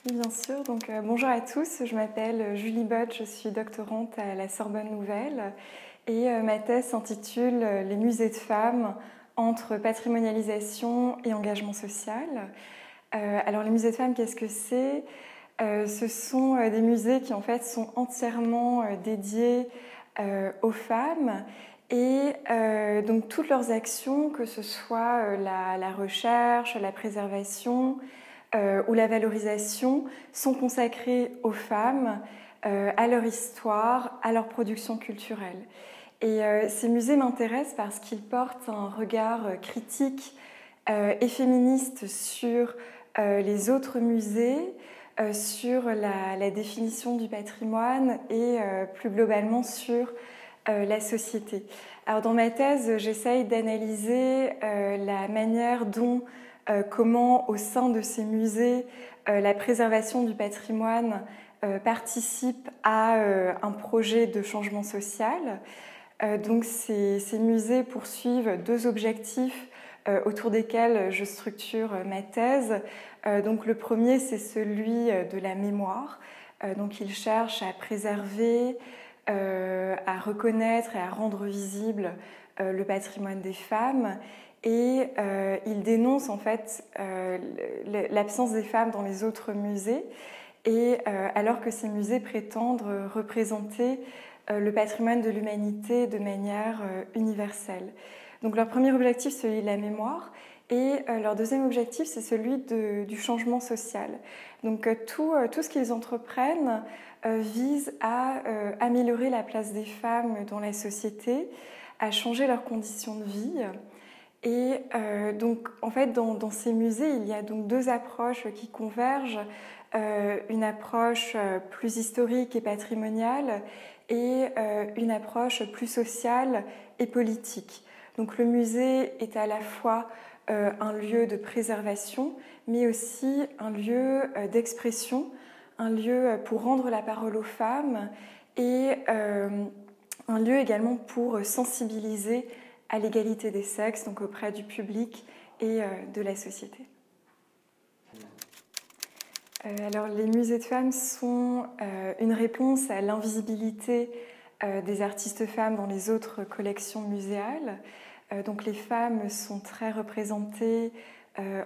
Oui, bien sûr. Bonjour à tous, je m'appelle Julie Bott, je suis doctorante à la Sorbonne Nouvelle et ma thèse s'intitule Les musées de femmes entre patrimonialisation et engagement social. Alors les musées de femmes, qu'est-ce que c'est? Ce sont des musées qui en fait sont entièrement dédiés aux femmes et donc toutes leurs actions, que ce soit la recherche, la préservation, où la valorisation sont consacrées aux femmes, à leur histoire, à leur production culturelle. Et ces musées m'intéressent parce qu'ils portent un regard critique et féministe sur les autres musées, sur la définition du patrimoine et plus globalement sur la société. Alors dans ma thèse, j'essaye d'analyser la manière dont comment au sein de ces musées la préservation du patrimoine participe à un projet de changement social. Donc ces musées poursuivent deux objectifs autour desquels je structure ma thèse. Donc le premier, c'est celui de la mémoire. Donc ils cherchent à préserver, à reconnaître et à rendre visible le patrimoine des femmes. Et il dénonce en fait l'absence des femmes dans les autres musées, et alors que ces musées prétendent représenter le patrimoine de l'humanité de manière universelle. Donc leur premier objectif, c'est celui de la mémoire, et leur deuxième objectif, c'est celui du changement social. Donc tout ce qu'ils entreprennent vise à améliorer la place des femmes dans la société, à changer leurs conditions de vie. Et donc, en fait, dans ces musées, il y a donc deux approches qui convergent. Une approche plus historique et patrimoniale et une approche plus sociale et politique. Donc, le musée est à la fois un lieu de préservation, mais aussi un lieu d'expression, un lieu pour rendre la parole aux femmes et un lieu également pour sensibiliser à l'égalité des sexes, donc auprès du public et de la société. Alors, les musées de femmes sont une réponse à l'invisibilité des artistes femmes dans les autres collections muséales. Donc, les femmes sont très représentées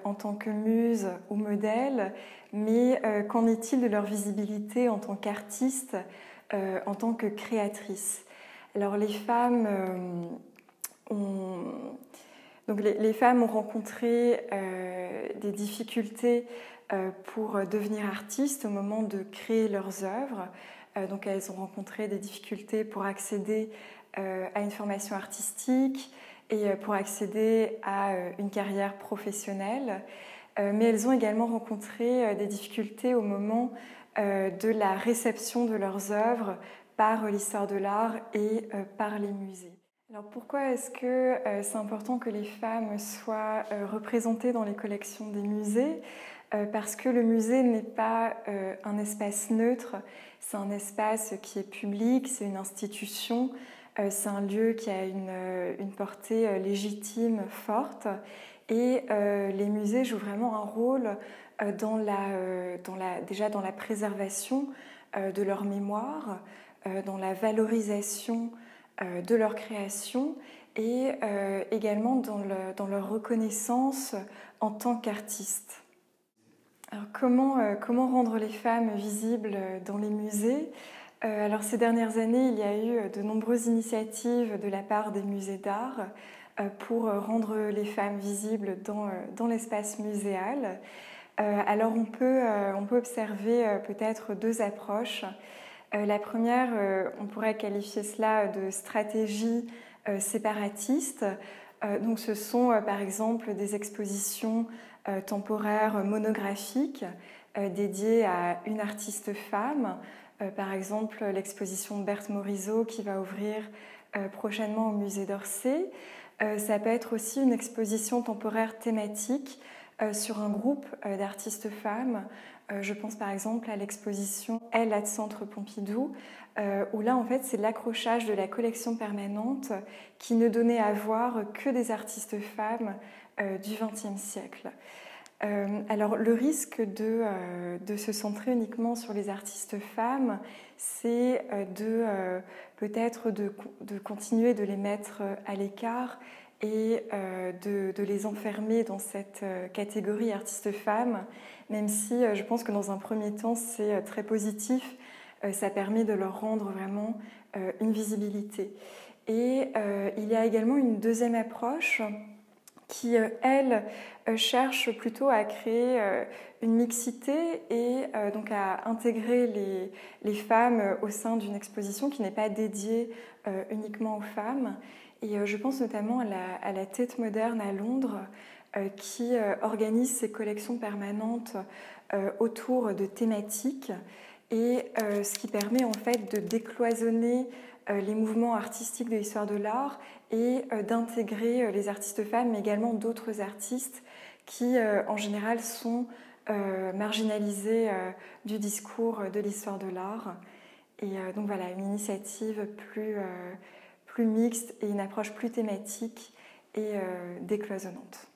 en tant que muses ou modèles, mais qu'en est-il de leur visibilité en tant qu'artistes, en tant que créatrices? Alors, les femmes Donc les femmes ont rencontré des difficultés pour devenir artistes au moment de créer leurs œuvres. Donc elles ont rencontré des difficultés pour accéder à une formation artistique et pour accéder à une carrière professionnelle. Mais elles ont également rencontré des difficultés au moment de la réception de leurs œuvres par l'histoire de l'art et par les musées. Alors pourquoi est-ce que c'est important que les femmes soient représentées dans les collections des musées? Parce que le musée n'est pas un espace neutre, c'est un espace qui est public, c'est une institution, c'est un lieu qui a une portée légitime, forte, et les musées jouent vraiment un rôle déjà dans la préservation de leur mémoire, dans la valorisation de leur création et également dans leur reconnaissance en tant qu'artistes. Alors comment rendre les femmes visibles dans les musées? Alors ces dernières années, il y a eu de nombreuses initiatives de la part des musées d'art pour rendre les femmes visibles dans l'espace muséal. Alors on peut observer peut-être deux approches. La première, on pourrait qualifier cela de stratégie séparatiste. Donc ce sont par exemple des expositions temporaires monographiques dédiées à une artiste femme. Par exemple l'exposition de Berthe Morisot qui va ouvrir prochainement au musée d'Orsay. Ça peut être aussi une exposition temporaire thématique sur un groupe d'artistes femmes. Je pense par exemple à l'exposition Elle at Centre Pompidou, où là en fait c'est l'accrochage de la collection permanente qui ne donnait à voir que des artistes femmes du XXe siècle. Alors le risque de se centrer uniquement sur les artistes femmes, c'est peut-être de continuer de les mettre à l'écart et de les enfermer dans cette catégorie artistes femmes, même si je pense que dans un premier temps c'est très positif, ça permet de leur rendre vraiment une visibilité. Et il y a également une deuxième approche qui, elle, cherche plutôt à créer une mixité et donc à intégrer les femmes au sein d'une exposition qui n'est pas dédiée uniquement aux femmes. Et je pense notamment à la Tate Modern à Londres, qui organise ses collections permanentes autour de thématiques, et ce qui permet en fait de décloisonner les mouvements artistiques de l'histoire de l'art et d'intégrer les artistes femmes, mais également d'autres artistes qui, en général, sont marginalisés du discours de l'histoire de l'art. Et donc voilà, une initiative plus mixte et une approche plus thématique et décloisonnante.